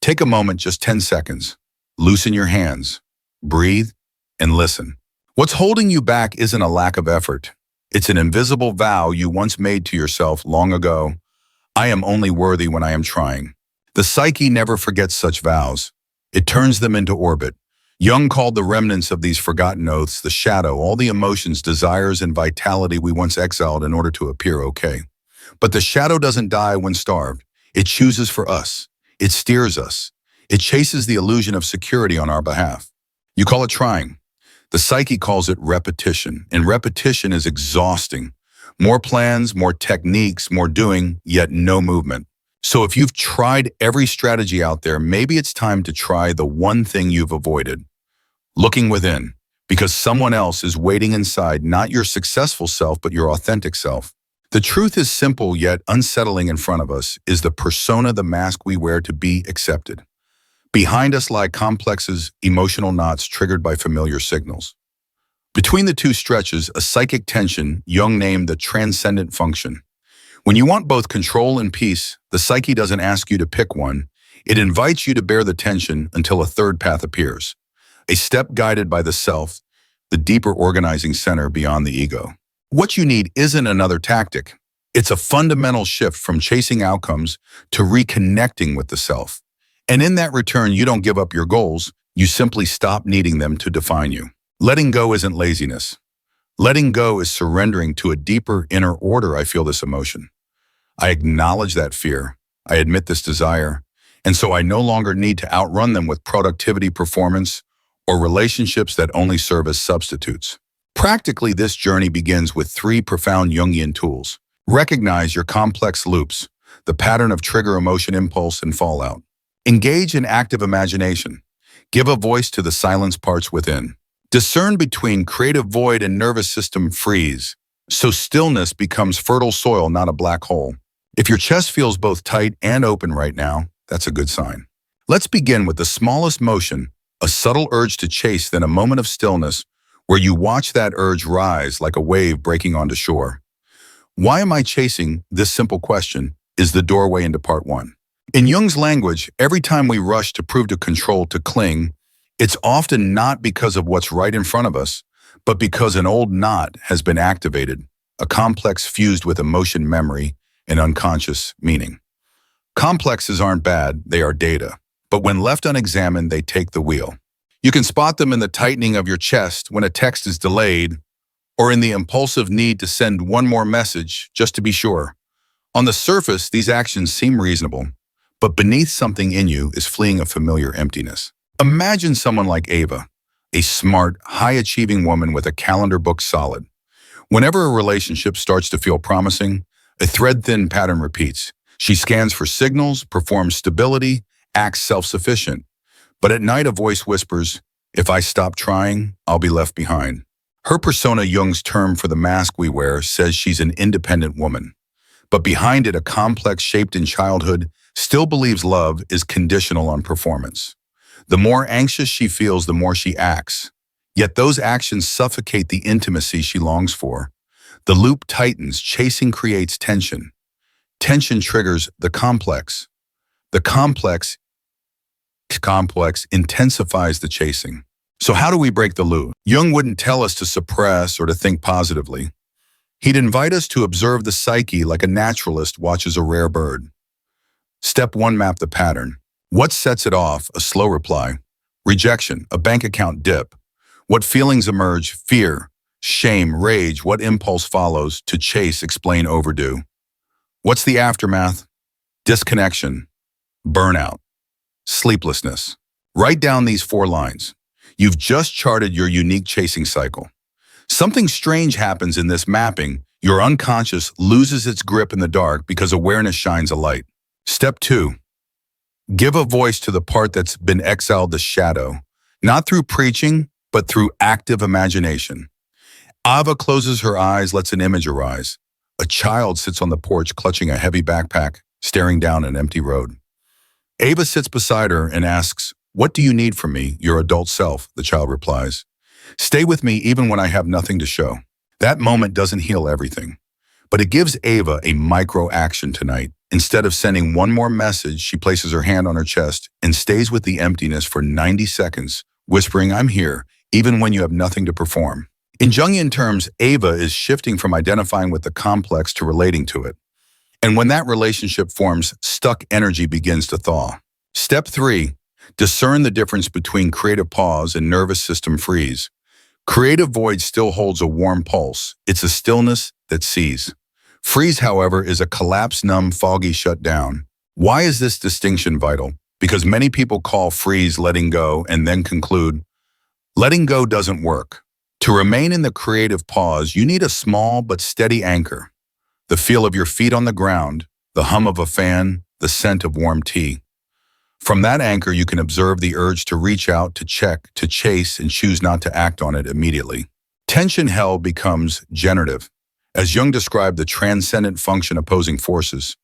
Take a moment, just 10 seconds. Loosen your hands, breathe, and listen. What's holding you back isn't a lack of effort. It's an invisible vow you once made to yourself long ago. I am only worthy when I am trying. The psyche never forgets such vows. It turns them into orbit. Jung called the remnants of these forgotten oaths the shadow, all the emotions, desires, and vitality we once exiled in order to appear okay. But the shadow doesn't die when starved. It chooses for us. It steers us. It chases the illusion of security on our behalf. You call it trying. The psyche calls it repetition, and repetition is exhausting. More plans, more techniques, more doing, yet no movement. So if you've tried every strategy out there, maybe it's time to try the one thing you've avoided. Looking within, because someone else is waiting inside, not your successful self, but your authentic self. The truth is simple yet unsettling in front of us is the persona, the mask we wear to be accepted. Behind us lie complexes, emotional knots triggered by familiar signals. Between the two stretches, a psychic tension Jung named the transcendent function. When you want both control and peace, the psyche doesn't ask you to pick one. It invites you to bear the tension until a third path appears. A step guided by the self, the deeper organizing center beyond the ego. What you need isn't another tactic. It's a fundamental shift from chasing outcomes to reconnecting with the self. And in that return, you don't give up your goals. You simply stop needing them to define you. Letting go isn't laziness. Letting go is surrendering to a deeper inner order. I feel this emotion. I acknowledge that fear. I admit this desire. And so I no longer need to outrun them with productivity, performance, or relationships that only serve as substitutes. Practically, this journey begins with 3 profound Jungian tools. Recognize your complex loops, the pattern of trigger, emotion, impulse, and fallout. Engage in active imagination. Give a voice to the silence parts within. Discern between creative void and nervous system freeze, so stillness becomes fertile soil, not a black hole. If your chest feels both tight and open right now, that's a good sign. Let's begin with the smallest motion, a subtle urge to chase, then a moment of stillness where you watch that urge rise like a wave breaking onto shore. Why am I chasing? This simple question is the doorway into part 1. In Jung's language, every time we rush to prove, to control, to cling, it's often not because of what's right in front of us, but because an old knot has been activated, a complex fused with emotion, memory, and unconscious meaning. Complexes aren't bad, they are data. But when left unexamined, they take the wheel. You can spot them in the tightening of your chest when a text is delayed, or in the impulsive need to send one more message just to be sure. On the surface, these actions seem reasonable, but beneath, something in you is fleeing a familiar emptiness. Imagine someone like Ava, a smart, high-achieving woman with a calendar booked solid. Whenever a relationship starts to feel promising, a thread-thin pattern repeats. She scans for signals, performs stability, acts self-sufficient. But at night, a voice whispers, "If I stop trying, I'll be left behind." Her persona, Jung's term for the mask we wear, says she's an independent woman. But behind it, a complex shaped in childhood still believes love is conditional on performance. The more anxious she feels, the more she acts. Yet those actions suffocate the intimacy she longs for. The loop tightens, chasing creates tension. Tension triggers the complex. The complex intensifies the chasing. So how do we break the loop? Jung wouldn't tell us to suppress or to think positively. He'd invite us to observe the psyche like a naturalist watches a rare bird. Step 1, map the pattern. What sets it off? A slow reply. Rejection, a bank account dip. What feelings emerge? Fear, shame, rage. What impulse follows? To chase, explain, overdue. What's the aftermath? Disconnection, burnout, sleeplessness. Write down these 4 lines. You've just charted your unique chasing cycle. Something strange happens in this mapping. Your unconscious loses its grip in the dark because awareness shines a light. Step 2. Give a voice to the part that's been exiled, the shadow, not through preaching, but through active imagination. Ava closes her eyes, lets an image arise. A child sits on the porch clutching a heavy backpack, staring down an empty road. Ava sits beside her and asks, "What do you need from me, your adult self?" The child replies, "Stay with me even when I have nothing to show." That moment doesn't heal everything, but it gives Ava a micro action tonight. Instead of sending one more message, she places her hand on her chest and stays with the emptiness for 90 seconds, whispering, "I'm here," even when you have nothing to perform. In Jungian terms, Ava is shifting from identifying with the complex to relating to it. And when that relationship forms, stuck energy begins to thaw. Step 3. Discern the difference between creative pause and nervous system freeze. Creative void still holds a warm pulse. It's a stillness that sees. Freeze, however, is a collapsed, numb, foggy shutdown. Why is this distinction vital? Because many people call freeze letting go and then conclude, letting go doesn't work. To remain in the creative pause, you need a small but steady anchor. The feel of your feet on the ground, the hum of a fan, the scent of warm tea. From that anchor, you can observe the urge to reach out, to check, to chase, and choose not to act on it immediately. Tension held becomes generative. As Jung described the transcendent function opposing forces,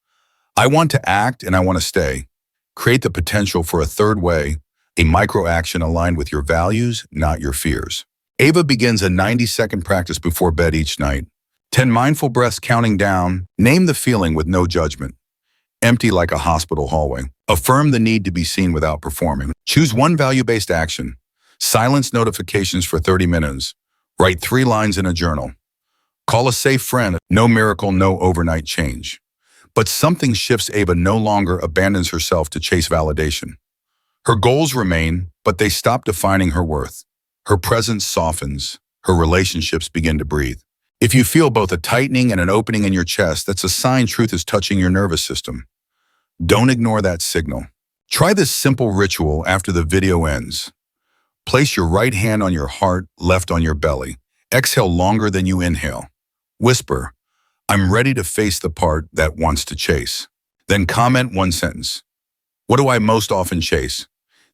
I want to act and I want to stay. Create the potential for a third way, a micro-action aligned with your values, not your fears. Ava begins a 90-second practice before bed each night. 10 mindful breaths counting down. Name the feeling with no judgment. Empty like a hospital hallway. Affirm the need to be seen without performing. Choose one value-based action. Silence notifications for 30 minutes. Write 3 lines in a journal. Call a safe friend. No miracle, no overnight change. But something shifts. Ava no longer abandons herself to chase validation. Her goals remain, but they stop defining her worth. Her presence softens. Her relationships begin to breathe. If you feel both a tightening and an opening in your chest, that's a sign truth is touching your nervous system. Don't ignore that signal. Try this simple ritual after the video ends. Place your right hand on your heart, left on your belly. Exhale longer than you inhale. Whisper, "I'm ready to face the part that wants to chase." Then comment one sentence. What do I most often chase?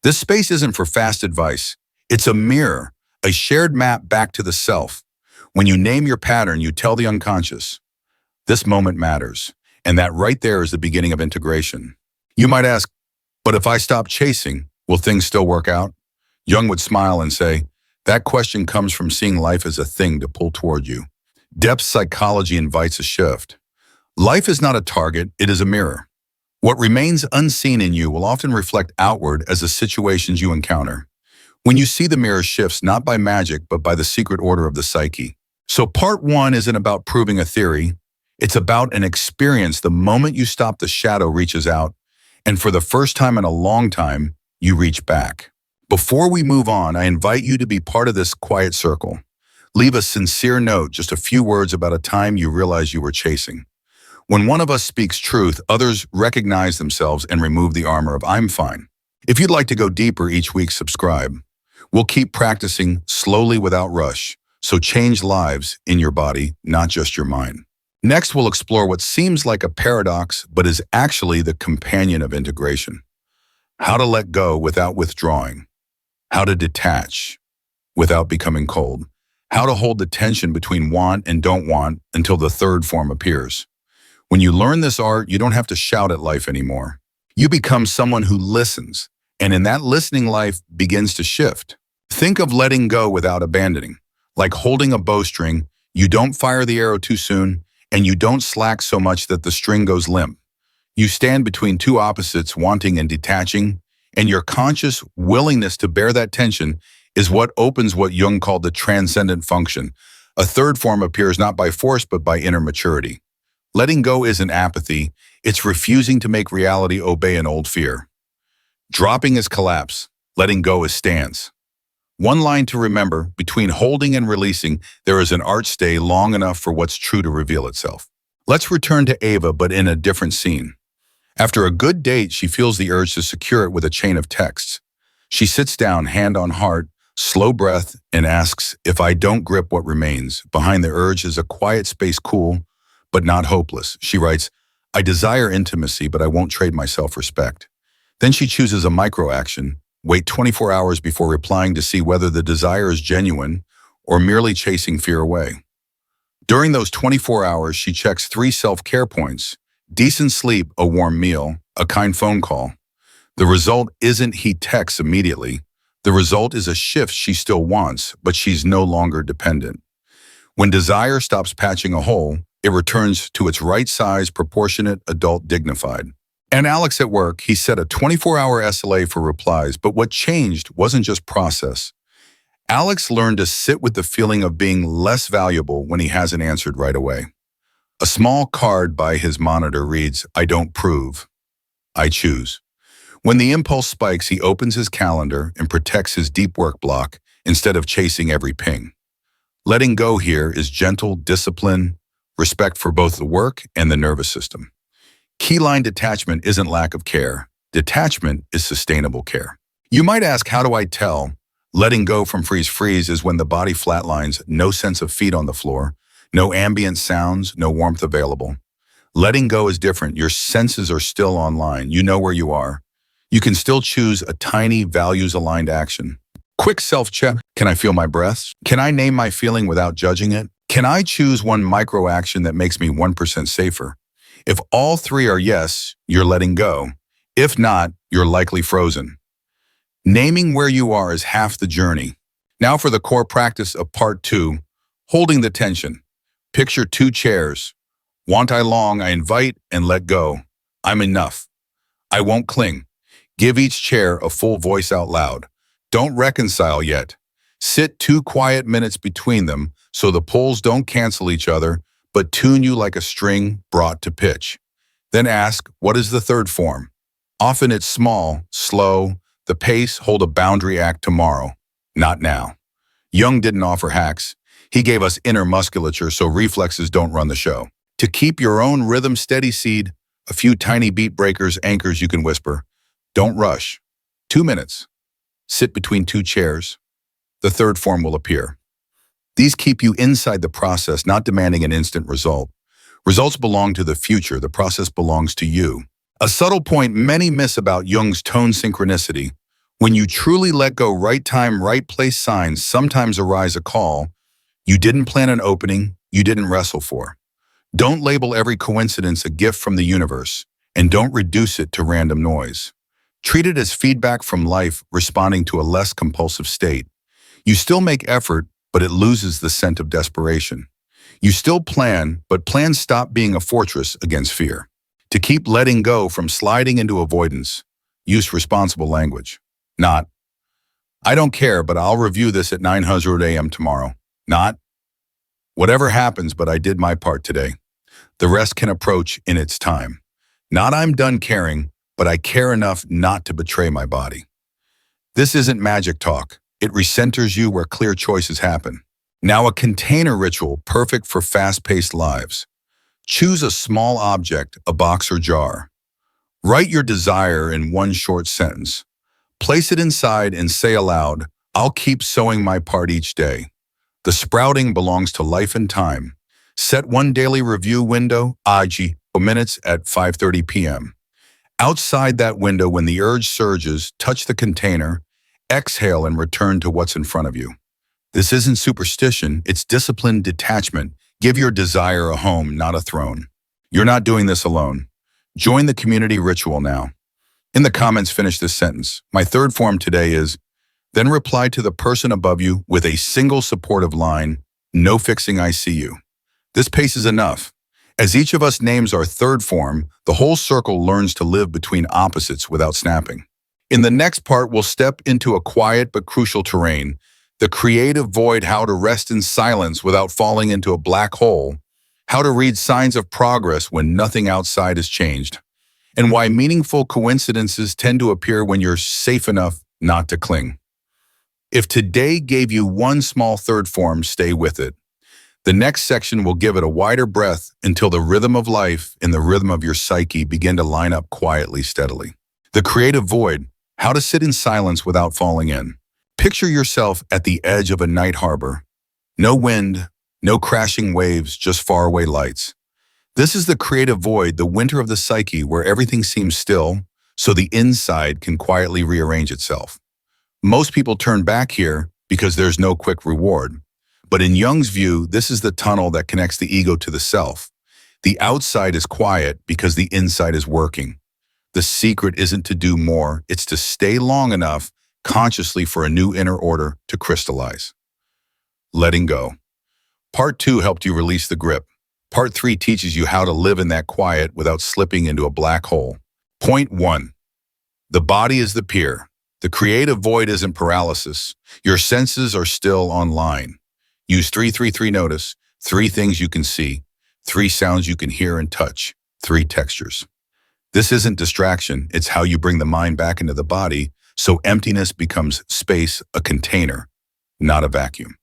This space isn't for fast advice. It's a mirror, a shared map back to the self. When you name your pattern, you tell the unconscious, this moment matters. And that right there is the beginning of integration. You might ask, but if I stop chasing, will things still work out? Jung would smile and say, that question comes from seeing life as a thing to pull toward you. Depth psychology invites a shift. Life is not a target, it is a mirror. What remains unseen in you will often reflect outward as the situations you encounter. When you see the mirror shifts not by magic, but by the secret order of the psyche. So part 1 isn't about proving a theory. It's about an experience. The moment you stop, the shadow reaches out. And for the first time in a long time, you reach back. Before we move on, I invite you to be part of this quiet circle. Leave a sincere note, just a few words about a time you realized you were chasing. When one of us speaks truth, others recognize themselves and remove the armor of "I'm fine." If you'd like to go deeper each week, subscribe. We'll keep practicing slowly without rush, so change lives in your body, not just your mind. Next, we'll explore what seems like a paradox, but is actually the companion of integration. How to let go without withdrawing. How to detach without becoming cold. How to hold the tension between want and don't want until the third form appears. When you learn this art, you don't have to shout at life anymore. You become someone who listens, and in that listening, life begins to shift. Think of letting go without abandoning. Like holding a bowstring, you don't fire the arrow too soon, and you don't slack so much that the string goes limp. You stand between two opposites, wanting and detaching, and your conscious willingness to bear that tension is what opens what Jung called the transcendent function. A third form appears not by force, but by inner maturity. Letting go isn't apathy, it's refusing to make reality obey an old fear. Dropping is collapse, letting go is stance. One line to remember, between holding and releasing, there is an arch stay long enough for what's true to reveal itself. Let's return to Ava, but in a different scene. After a good date, she feels the urge to secure it with a chain of texts. She sits down, hand on heart, slow breath, and asks, if I don't grip what remains. Behind the urge is a quiet space, cool, but not hopeless. She writes, I desire intimacy, but I won't trade my self-respect. Then she chooses a micro-action. Wait 24 hours before replying to see whether the desire is genuine or merely chasing fear away. During those 24 hours, she checks 3 self-care points: decent sleep, a warm meal, a kind phone call. The result isn't he texts immediately. The result is a shift she still wants, but she's no longer dependent. When desire stops patching a hole, It returns to its right size, proportionate, adult, dignified. And Alex at work, he set a 24-hour SLA for replies, but what changed wasn't just process. Alex learned to sit with the feeling of being less valuable when he hasn't answered right away. A small card by his monitor reads, "I don't prove, I choose." When the impulse spikes, he opens his calendar and protects his deep work block instead of chasing every ping. Letting go here is gentle discipline, respect for both the work and the nervous system. Keyline detachment isn't lack of care. Detachment is sustainable care. You might ask, how do I tell? Letting go from freeze is when the body flatlines, no sense of feet on the floor, no ambient sounds, no warmth available. Letting go is different. Your senses are still online. You know where you are. You can still choose a tiny, values-aligned action. Quick self-check. Can I feel my breath? Can I name my feeling without judging it? Can I choose one micro-action that makes me 1% safer? If all three are yes, you're letting go. If not, you're likely frozen. Naming where you are is half the journey. Now for the core practice of part 2, holding the tension. Picture 2 chairs. Want I long, I invite and let go. I'm enough. I won't cling. Give each chair a full voice out loud. Don't reconcile yet. Sit 2 quiet minutes between them so the poles don't cancel each other, but tune you like a string brought to pitch. Then ask, what is the third form? Often it's small, slow, the pace, hold a boundary act tomorrow, not now. Jung didn't offer hacks. He gave us inner musculature so reflexes don't run the show. To keep your own rhythm steady, seed, a few tiny beat breakers, anchors you can whisper. Don't rush. 2 minutes. Sit between 2 chairs. The third form will appear. These keep you inside the process, not demanding an instant result. Results belong to the future. The process belongs to you. A subtle point many miss about Jung's tone synchronicity. When you truly let go, right time, right place signs sometimes arise a call you didn't plan an opening, you didn't wrestle for. Don't label every coincidence a gift from the universe, and don't reduce it to random noise. Treat it as feedback from life responding to a less compulsive state. You still make effort, but it loses the scent of desperation. You still plan, but plans stop being a fortress against fear. To keep letting go from sliding into avoidance, use responsible language. Not, I don't care, but I'll review this at 9:00 a.m. tomorrow. Not, whatever happens, but I did my part today. The rest can approach in its time. Not, I'm done caring, but I care enough not to betray my body. This isn't magic talk. It recenters you where clear choices happen. Now a container ritual perfect for fast-paced lives. Choose a small object, a box or jar. Write your desire in one short sentence. Place it inside and say aloud, I'll keep sowing my part each day. The sprouting belongs to life and time. Set one daily review window, IG, minutes at 5:30 p.m. Outside that window, when the urge surges, touch the container, exhale and return to what's in front of you. This isn't superstition, it's disciplined detachment. Give your desire a home, not a throne. You're not doing this alone. Join the community ritual now. In the comments, finish this sentence. My third form today is, then reply to the person above you with a single supportive line, no fixing, I see you. This pace is enough. As each of us names our third form, the whole circle learns to live between opposites without snapping. In the next part, we'll step into a quiet but crucial terrain, the creative void, how to rest in silence without falling into a black hole, how to read signs of progress when nothing outside has changed, and why meaningful coincidences tend to appear when you're safe enough not to cling. If today gave you one small third form, stay with it. The next section will give it a wider breath until the rhythm of life and the rhythm of your psyche begin to line up quietly, steadily. The creative void, how to sit in silence without falling in. Picture yourself at the edge of a night harbor. No wind, no crashing waves, just faraway lights. This is the creative void, the winter of the psyche, where everything seems still, so the inside can quietly rearrange itself. Most people turn back here because there's no quick reward. But in Jung's view, this is the tunnel that connects the ego to the self. The outside is quiet because the inside is working. The secret isn't to do more, it's to stay long enough consciously for a new inner order to crystallize. Letting go. Part 2 helped you release the grip. Part 3 teaches you how to live in that quiet without slipping into a black hole. Point 1. The body is the pier. The creative void isn't paralysis. Your senses are still online. Use 333 notice, 3 things you can see, 3 sounds you can hear and touch, 3 textures. This isn't distraction, it's how you bring the mind back into the body so emptiness becomes space, a container, not a vacuum.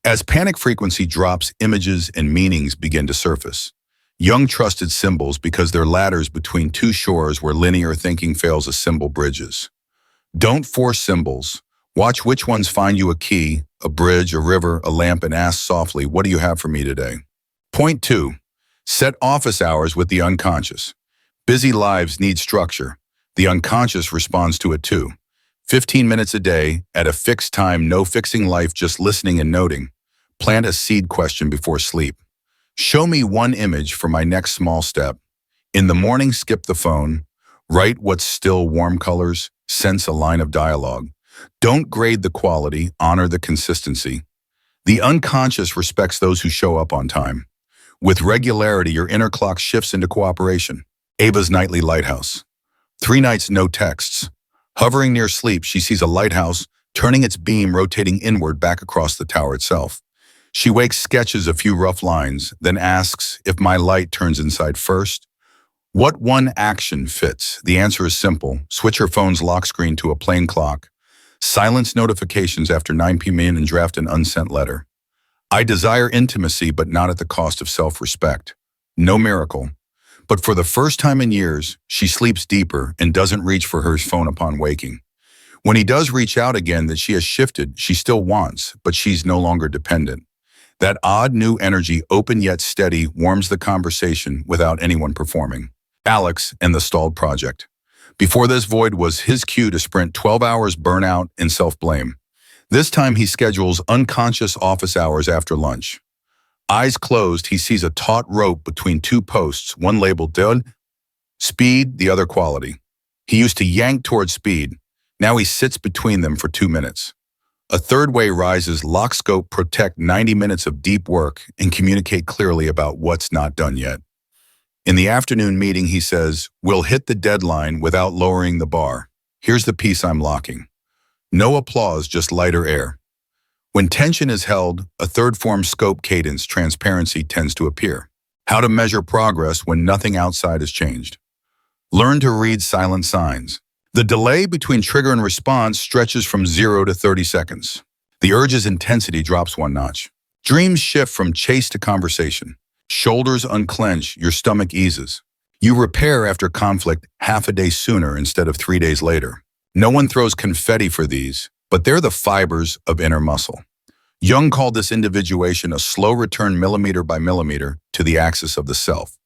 As panic frequency drops, images and meanings begin to surface. Jung trusted symbols because they're ladders between two shores where linear thinking fails as symbol bridges. Don't force symbols. Watch which ones find you a key, a bridge, a river, a lamp, and ask softly, what do you have for me today? Point 2. Set office hours with the unconscious. Busy lives need structure. The unconscious responds to it too. 15 minutes a day, at a fixed time, no fixing life, just listening and noting. Plant a seed question before sleep. Show me one image for my next small step. In the morning, skip the phone. Write what's still, warm colors. Sense a line of dialogue. Don't grade the quality, honor the consistency. The unconscious respects those who show up on time. With regularity, your inner clock shifts into cooperation. Ava's nightly lighthouse. 3 nights, no texts. Hovering near sleep, she sees a lighthouse, turning its beam, rotating inward back across the tower itself. She wakes, sketches a few rough lines, then asks, if my light turns inside first? What one action fits? The answer is simple. Switch her phone's lock screen to a plain clock. Silence notifications after 9 p.m. and draft an unsent letter. I desire intimacy, but not at the cost of self-respect. No miracle. But for the first time in years, she sleeps deeper and doesn't reach for her phone upon waking. When he does reach out again, that she has shifted, she still wants, but she's no longer dependent. That odd new energy, open yet steady, warms the conversation without anyone performing. Alex and the stalled project. Before this, void was his cue to sprint 12 hours, burnout, and self-blame. This time he schedules unconscious office hours after lunch. Eyes closed, he sees a taut rope between 2 posts, one labeled "Done," speed, the other quality. He used to yank towards speed. Now he sits between them for 2 minutes. A third way rises, lock scope, protect 90 minutes of deep work and communicate clearly about what's not done yet. In the afternoon meeting, he says, we'll hit the deadline without lowering the bar. Here's the piece I'm locking. No applause, just lighter air. When tension is held, a third form, scope, cadence, transparency tends to appear. How to measure progress when nothing outside has changed. Learn to read silent signs. The delay between trigger and response stretches from 0 to 30 seconds. The urge's intensity drops 1 notch. Dreams shift from chase to conversation. Shoulders unclench, your stomach eases. You repair after conflict half a day sooner instead of 3 days later. No one throws confetti for these, but they're the fibers of inner muscle. Jung called this individuation a slow return, millimeter by millimeter, to the axis of the self.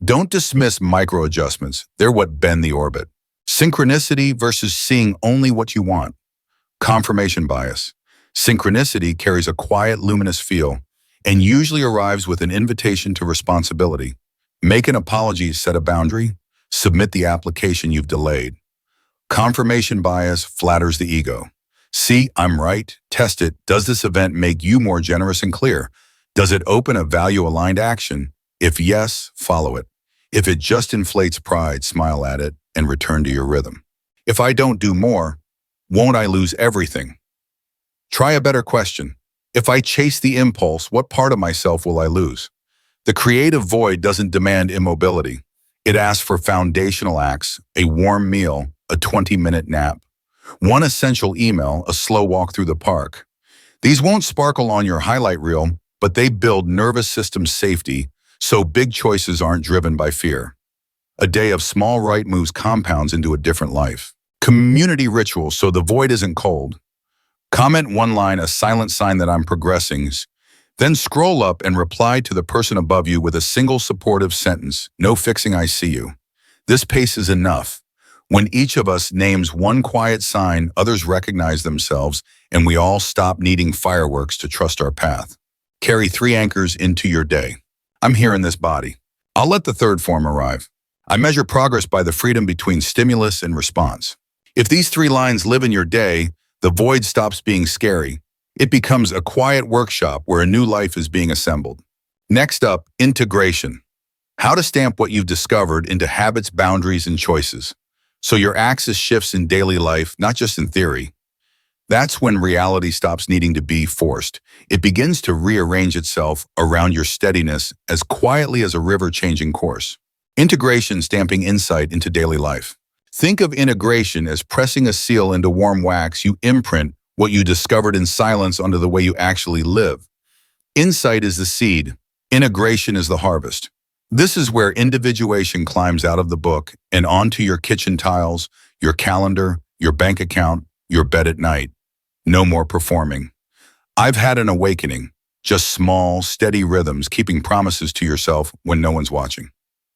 Don't dismiss micro-adjustments. They're what bend the orbit. Synchronicity versus seeing only what you want. Confirmation bias. Synchronicity carries a quiet, luminous feel and usually arrives with an invitation to responsibility. Make an apology, set a boundary, submit the application you've delayed. Confirmation bias flatters the ego. See, I'm right. Test it. Does this event make you more generous and clear? Does it open a value-aligned action? If yes, follow it. If it just inflates pride, smile at it and return to your rhythm. If I don't do more, won't I lose everything? Try a better question. If I chase the impulse, what part of myself will I lose? The creative void doesn't demand immobility. It asks for foundational acts, a warm meal, a 20-minute nap, one essential email, a slow walk through the park. These won't sparkle on your highlight reel, but they build nervous system safety so big choices aren't driven by fear. A day of small right moves compounds into a different life. Community ritual so the void isn't cold. Comment 1 line, a silent sign that I'm progressing. Then scroll up and reply to the person above you with a single supportive sentence. No fixing, I see you. This pace is enough. When each of us names 1 quiet sign, others recognize themselves, and we all stop needing fireworks to trust our path. Carry 3 anchors into your day. I'm here in this body. I'll let the third form arrive. I measure progress by the freedom between stimulus and response. If these 3 lines live in your day, the void stops being scary. It becomes a quiet workshop where a new life is being assembled. Next up, integration. How to stamp what you've discovered into habits, boundaries, and choices. So your axis shifts in daily life, not just in theory. That's when reality stops needing to be forced. It begins to rearrange itself around your steadiness as quietly as a river changing course. Integration, stamping insight into daily life. Think of integration as pressing a seal into warm wax. You imprint what you discovered in silence onto the way you actually live. Insight is the seed. Integration is the harvest. This is where individuation climbs out of the book and onto your kitchen tiles, your calendar, your bank account, your bed at night. No more performing. I've had an awakening. Just small, steady rhythms, keeping promises to yourself when no one's watching.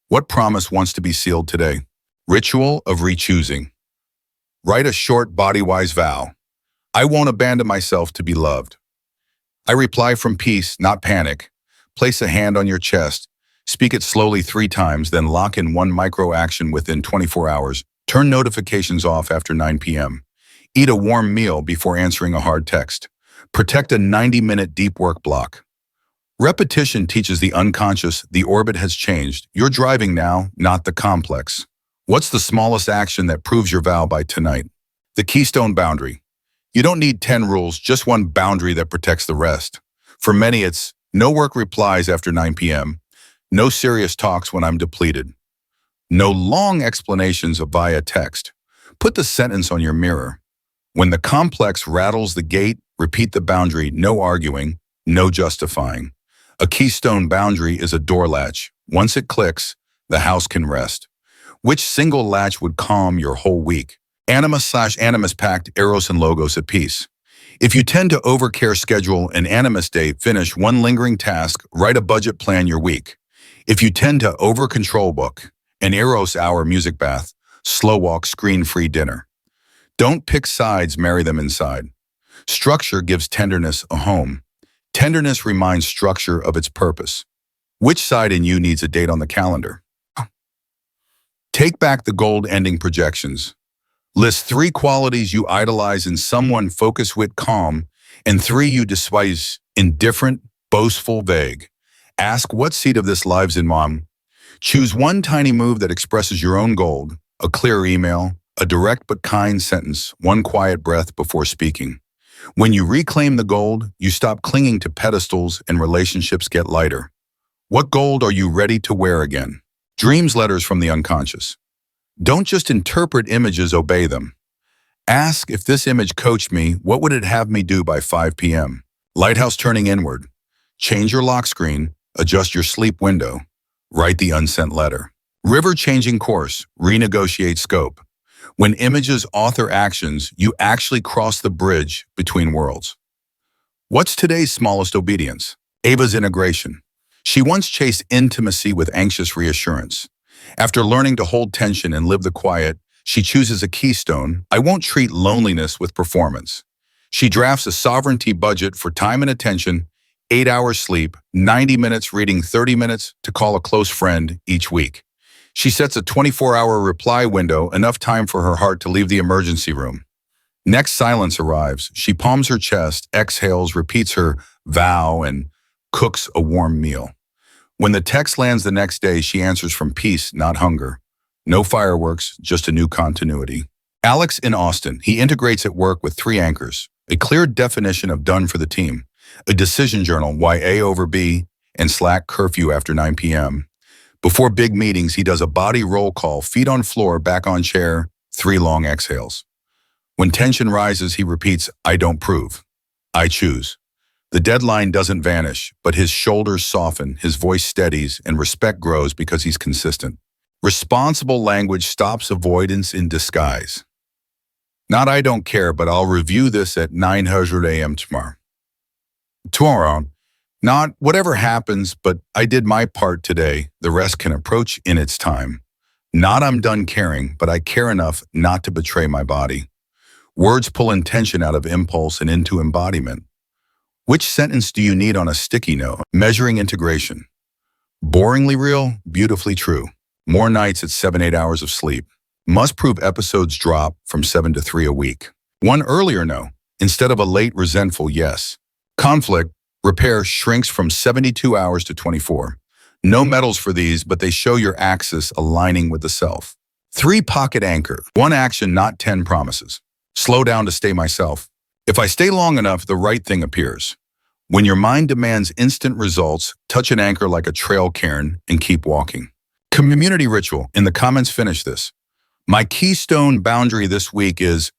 What promise wants to be sealed today? Ritual of rechoosing. Write a short, body-wise vow. I won't abandon myself to be loved. I reply from peace, not panic. Place a hand on your chest. Speak it slowly 3 times, then lock in one micro-action within 24 hours. Turn notifications off after 9 p.m. Eat a warm meal before answering a hard text. Protect a 90-minute deep work block. Repetition teaches the unconscious the orbit has changed. You're driving now, not the complex. What's the smallest action that proves your vow by tonight? The keystone boundary. You don't need 10 rules, just one boundary that protects the rest. For many, it's no work replies after 9 p.m., no serious talks when I'm depleted, no long explanations via text. Put the sentence on your mirror. When the complex rattles the gate, repeat the boundary, no arguing, no justifying. A keystone boundary is a door latch. Once it clicks, the house can rest. Which single latch would calm your whole week? Animus/animus pact, eros and logos at peace. If you tend to overcare, schedule an animus day, finish one lingering task, write a budget, plan your week. If you tend to over-control, book an eros hour music bath, slow walk, screen-free dinner. Don't pick sides, marry them inside. Structure gives tenderness a home. Tenderness reminds structure of its purpose. Which side in you needs a date on the calendar? Take back the gold ending projections. List 3 qualities you idolize in someone: focus, wit, calm, and 3 you despise: indifferent, boastful, vague. Ask, what seed of this lives in mom? Choose one tiny move that expresses your own gold: a clear email, a direct but kind sentence, one quiet breath before speaking. When you reclaim the gold, you stop clinging to pedestals and relationships get lighter. What gold are you ready to wear again? Dreams, letters from the unconscious. Don't just interpret images, obey them. Ask, if this image coached me, what would it have me do by 5 p.m.? Lighthouse turning inward. Change your lock screen, adjust your sleep window. Write the unsent letter. River changing course, renegotiate scope. When images author actions, you actually cross the bridge between worlds. What's today's smallest obedience? Ava's integration. She once chased intimacy with anxious reassurance. After learning to hold tension and live the quiet, she chooses a keystone. I won't treat loneliness with performance. She drafts a sovereignty budget for time and attention, 8 hours sleep, 90 minutes reading, 30 minutes to call a close friend each week. She sets a 24-hour reply window, enough time for her heart to leave the emergency room. Next silence arrives. She palms her chest, exhales, repeats her vow, and cooks a warm meal. When the text lands the next day, she answers from peace, not hunger. No fireworks, just a new continuity. Alex in Austin, he integrates at work with 3 anchors: a clear definition of done for the team, a decision journal, why A over B, and Slack curfew after 9 p.m. Before big meetings, he does a body roll call, feet on floor, back on chair, 3 long exhales. When tension rises, he repeats, I don't prove, I choose. The deadline doesn't vanish, but his shoulders soften, his voice steadies, and respect grows because he's consistent. Responsible language stops avoidance in disguise. Not I don't care, but I'll review this at 9:00 a.m. tomorrow. Not whatever happens, but I did my part today. The rest can approach in its time. Not I'm done caring, but I care enough not to betray my body. Words pull intention out of impulse and into embodiment. Which sentence do you need on a sticky note? Measuring integration. Boringly real, beautifully true. More nights at 7-8 hours of sleep. Must prove episodes drop from 7 to 3 a week. One earlier no, instead of a late resentful yes. Conflict. Repair shrinks from 72 hours to 24. No medals for these, but they show your axis aligning with the self. 3. Pocket anchor. 1 action, not 10 promises. Slow down to stay myself. If I stay long enough, the right thing appears. When your mind demands instant results, touch an anchor like a trail cairn and keep walking. Community ritual. In the comments, finish this. My keystone boundary this week is,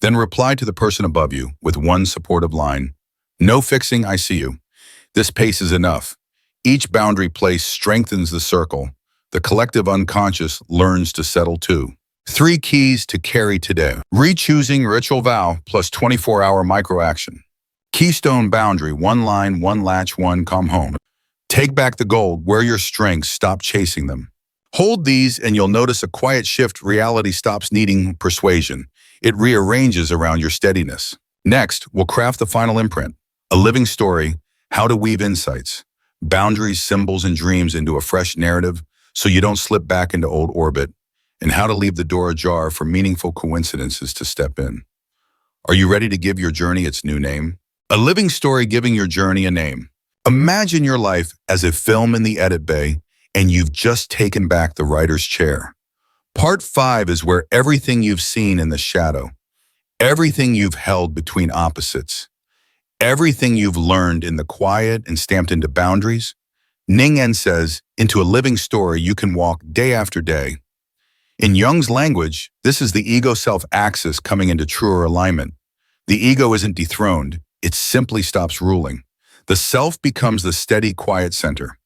then reply to the person above you with one supportive line. No fixing, I see you. This pace is enough. Each boundary place strengthens the circle. The collective unconscious learns to settle too. 3 keys to carry today. Re-choosing ritual vow plus 24-hour micro-action. Keystone boundary, 1 line, 1 latch, 1 come home. Take back the gold, wear your strengths, stop chasing them. Hold these and you'll notice a quiet shift. Reality stops needing persuasion. It rearranges around your steadiness. Next, we'll craft the final imprint. A living story, how to weave insights, boundaries, symbols, and dreams into a fresh narrative so you don't slip back into old orbit, and how to leave the door ajar for meaningful coincidences to step in. Are you ready to give your journey its new name? A living story giving your journey a name. Imagine your life as a film in the edit bay, and you've just taken back the writer's chair. Part 5 is where everything you've seen in the shadow, everything you've held between opposites, everything you've learned in the quiet and stamped into boundaries, Ning En says, into a living story you can walk day after day. In Jung's language, this is the ego-self axis coming into truer alignment. The ego isn't dethroned, it simply stops ruling. The self becomes the steady, quiet center.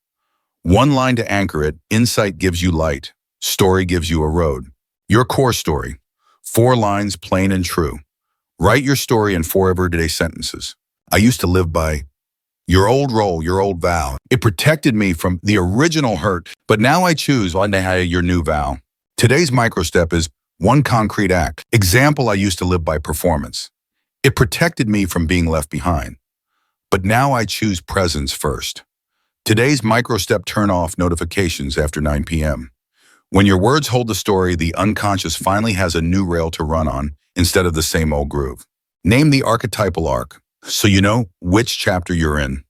1 line to anchor it, insight gives you light, story gives you a road. Your core story, 4 lines, plain and true. Write your story in 4 everyday sentences. I used to live by your old role, your old vow. It protected me from the original hurt, but now I choose your new vow. Today's microstep is 1 concrete act. Example, I used to live by performance. It protected me from being left behind, but now I choose presence first. Today's microstep, turn off notifications after 9 p.m. When your words hold the story, the unconscious finally has a new rail to run on instead of the same old groove. Name the archetypal arc so you know which chapter you're in.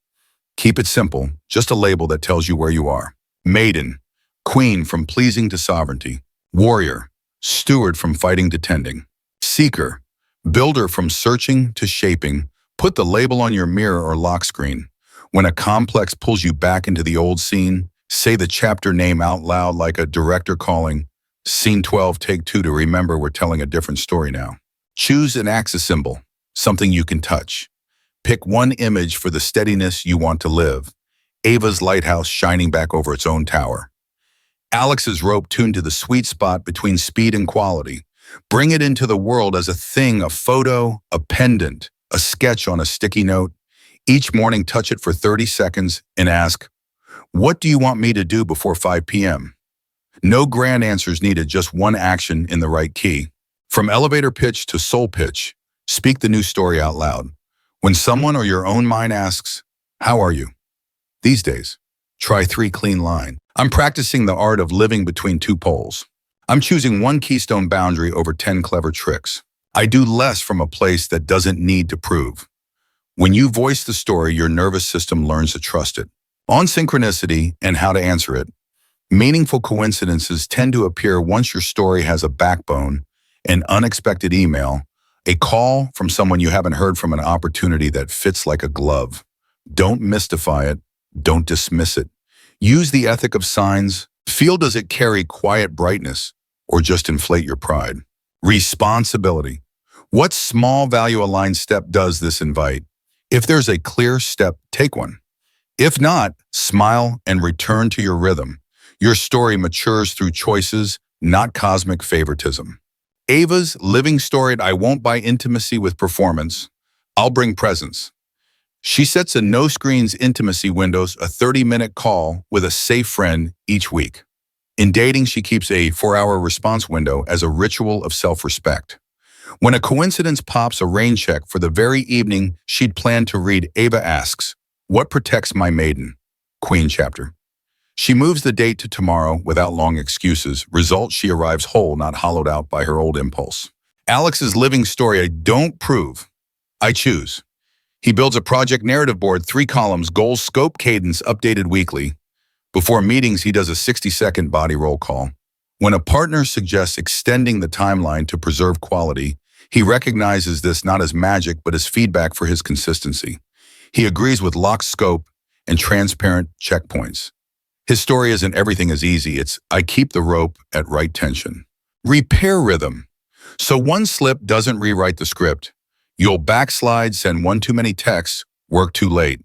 Keep it simple, just a label that tells you where you are. Maiden, queen from pleasing to sovereignty. Warrior, steward from fighting to tending. Seeker, builder from searching to shaping. Put the label on your mirror or lock screen. When a complex pulls you back into the old scene, say the chapter name out loud like a director calling, Scene 12, take 2 to remember we're telling a different story now. Choose an axis symbol, something you can touch. Pick 1 image for the steadiness you want to live. Ava's lighthouse shining back over its own tower. Alex's rope tuned to the sweet spot between speed and quality. Bring it into the world as a thing, a photo, a pendant, a sketch on a sticky note. Each morning, touch it for 30 seconds and ask, what do you want me to do before 5 p.m.? No grand answers needed, just 1 action in the right key. From elevator pitch to soul pitch, speak the new story out loud. When someone or your own mind asks, how are you? These days, try 3 clean line. I'm practicing the art of living between 2 poles. I'm choosing 1 keystone boundary over 10 clever tricks. I do less from a place that doesn't need to prove. When you voice the story, your nervous system learns to trust it. On synchronicity and how to answer it, meaningful coincidences tend to appear once your story has a backbone, an unexpected email, a call from someone you haven't heard from, an opportunity that fits like a glove. Don't mystify it. Don't dismiss it. Use the ethic of signs. Feel, does it carry quiet brightness or just inflate your pride? Responsibility. What small value-aligned step does this invite? If there's a clear step, take one. If not, smile and return to your rhythm. Your story matures through choices, not cosmic favoritism. Ava's living story, I won't buy intimacy with performance. I'll bring presence. She sets a no-screens intimacy windows, a 30-minute call with a safe friend each week. In dating, she keeps a 4-hour response window as a ritual of self-respect. When a coincidence pops, a rain check for the very evening she'd planned to read, Ava asks, what protects my maiden? Queen chapter. She moves the date to tomorrow without long excuses. Result, she arrives whole, not hollowed out by her old impulse. Alex's living story, I don't prove, I choose. He builds a project narrative board, 3 columns, goals, scope, cadence, updated weekly. Before meetings, he does a 60-second body roll call. When a partner suggests extending the timeline to preserve quality, he recognizes this not as magic, but as feedback for his consistency. He agrees with locked scope and transparent checkpoints. His story isn't everything is easy. It's I keep the rope at right tension. Repair rhythm. So one slip doesn't rewrite the script. You'll backslide, send one too many texts, work too late.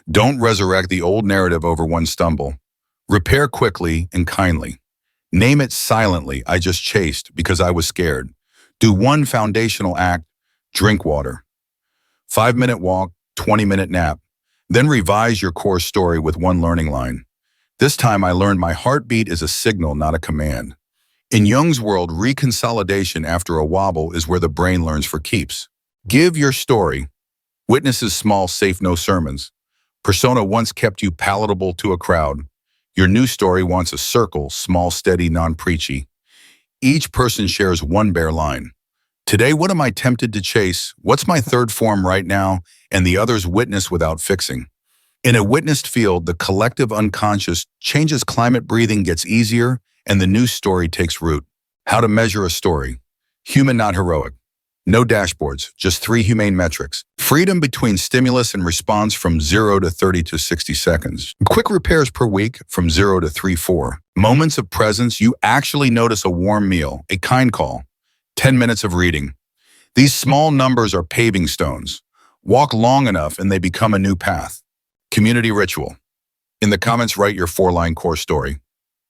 Don't resurrect the old narrative over one stumble. Repair quickly and kindly. Name it silently, I just chased because I was scared. Do one foundational act, drink water. 5-minute walk, 20-minute nap. Then revise your core story with one learning line. This time I learned my heartbeat is a signal, not a command. In Jung's world, reconsolidation after a wobble is where the brain learns for keeps. Give your story. Witnesses small, safe, no sermons. Persona once kept you palatable to a crowd. Your new story wants a circle, small, steady, non-preachy. Each person shares one bare line. Today, what am I tempted to chase? What's my third form right now? And the others witness without fixing. In a witnessed field, the collective unconscious changes. Climate breathing gets easier, and the new story takes root. How to measure a story. Human, not heroic. No dashboards, just 3 humane metrics. Freedom between stimulus and response from 0 to 30 to 60 seconds. Quick repairs per week from 0 to 3-4. Moments of presence, you actually notice a warm meal, a kind call, 10 minutes of reading. These small numbers are paving stones. Walk long enough and they become a new path. Community ritual. In the comments, write your 4-line core story.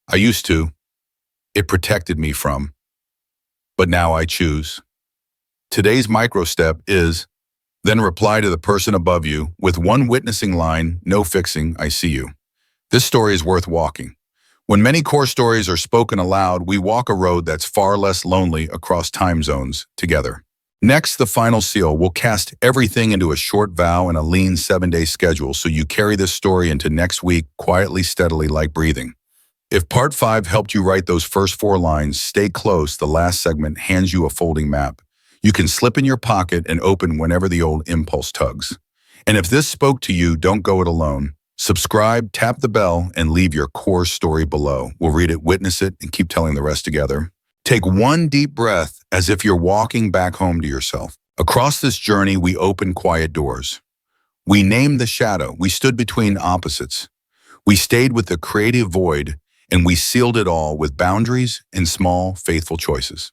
I used to. It protected me from. But now I choose. Today's micro step is, then reply to the person above you with one witnessing line, no fixing, I see you. This story is worth walking. When many core stories are spoken aloud, we walk a road that's far less lonely across time zones together. Next, the final seal. We'll cast everything into a short vow and a lean 7-day schedule so you carry this story into next week quietly, steadily, like breathing. If part 5 helped you write those first 4 lines, stay close. The last segment hands you a folding map. You can slip in your pocket and open whenever the old impulse tugs. And if this spoke to you, don't go it alone. Subscribe, tap the bell, and leave your core story below. We'll read it, witness it, and keep telling the rest together. Take one deep breath as if you're walking back home to yourself. Across this journey, we open quiet doors. We named the shadow. We stood between opposites. We stayed with the creative void, and we sealed it all with boundaries and small, faithful choices.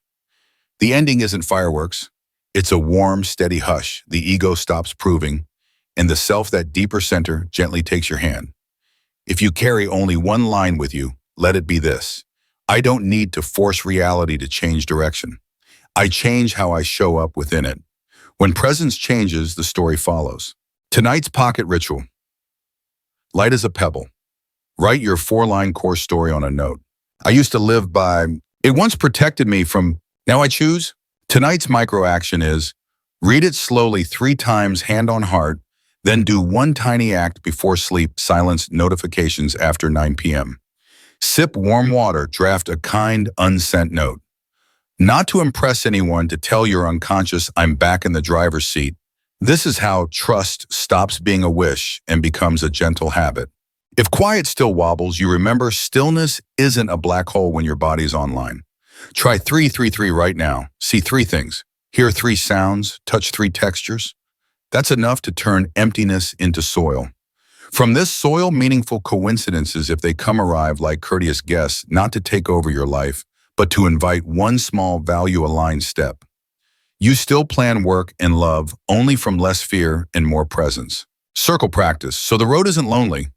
The ending isn't fireworks. It's a warm, steady hush. The ego stops proving, and the self, that deeper center, gently takes your hand. If you carry only one line with you, let it be this. I don't need to force reality to change direction. I change how I show up within it. When presence changes, the story follows. Tonight's pocket ritual. Light as a pebble. Write your 4-line core story on a note. I used to live by, it once protected me from, now I choose. Tonight's micro action is, read it slowly 3 times, hand on heart, then do one tiny act before sleep, silence notifications after 9 p.m. Sip warm water, draft a kind, unsent note. Not to impress anyone, to tell your unconscious, I'm back in the driver's seat. This is how trust stops being a wish and becomes a gentle habit. If quiet still wobbles, you remember stillness isn't a black hole when your body's online. Try 3-3-3 right now. See 3 things. Hear 3 sounds. Touch 3 textures. That's enough to turn emptiness into soil. From this soil, meaningful coincidences, if they come, arrive like courteous guests, not to take over your life, but to invite one small value-aligned step. You still plan work and love, only from less fear and more presence. Circle practice, so the road isn't lonely.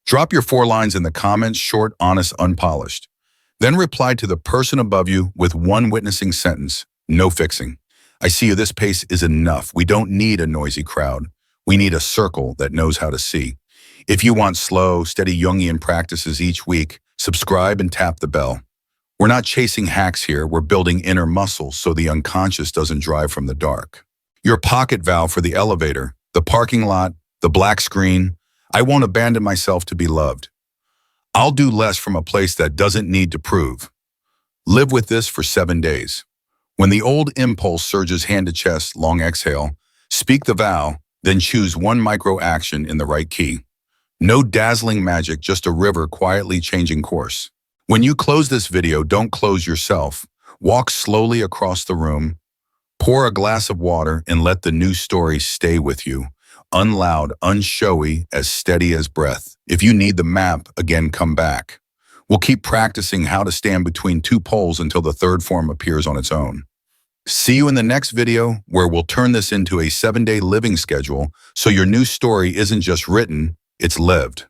Drop your 4 lines in the comments, short, honest, unpolished. Then reply to the person above you with one witnessing sentence, no fixing. I see you, this pace is enough. We don't need a noisy crowd. We need a circle that knows how to see. If you want slow, steady Jungian practices each week, subscribe and tap the bell. We're not chasing hacks here. We're building inner muscles so the unconscious doesn't drive from the dark. Your pocket vow for the elevator, the parking lot, the black screen. I won't abandon myself to be loved. I'll do less from a place that doesn't need to prove. Live with this for 7 days. When the old impulse surges hand to chest, long exhale, speak the vow, Then choose one micro action in the right key. No dazzling magic, just a river quietly changing course. When you close this video, don't close yourself. Walk slowly across the room, pour a glass of water, and let the new story stay with you. Unloud, unshowy, as steady as breath. If you need the map, again, come back. We'll keep practicing how to stand between two poles until the third form appears on its own. See you in the next video, where we'll turn this into a 7-day living schedule so your new story isn't just written, it's lived.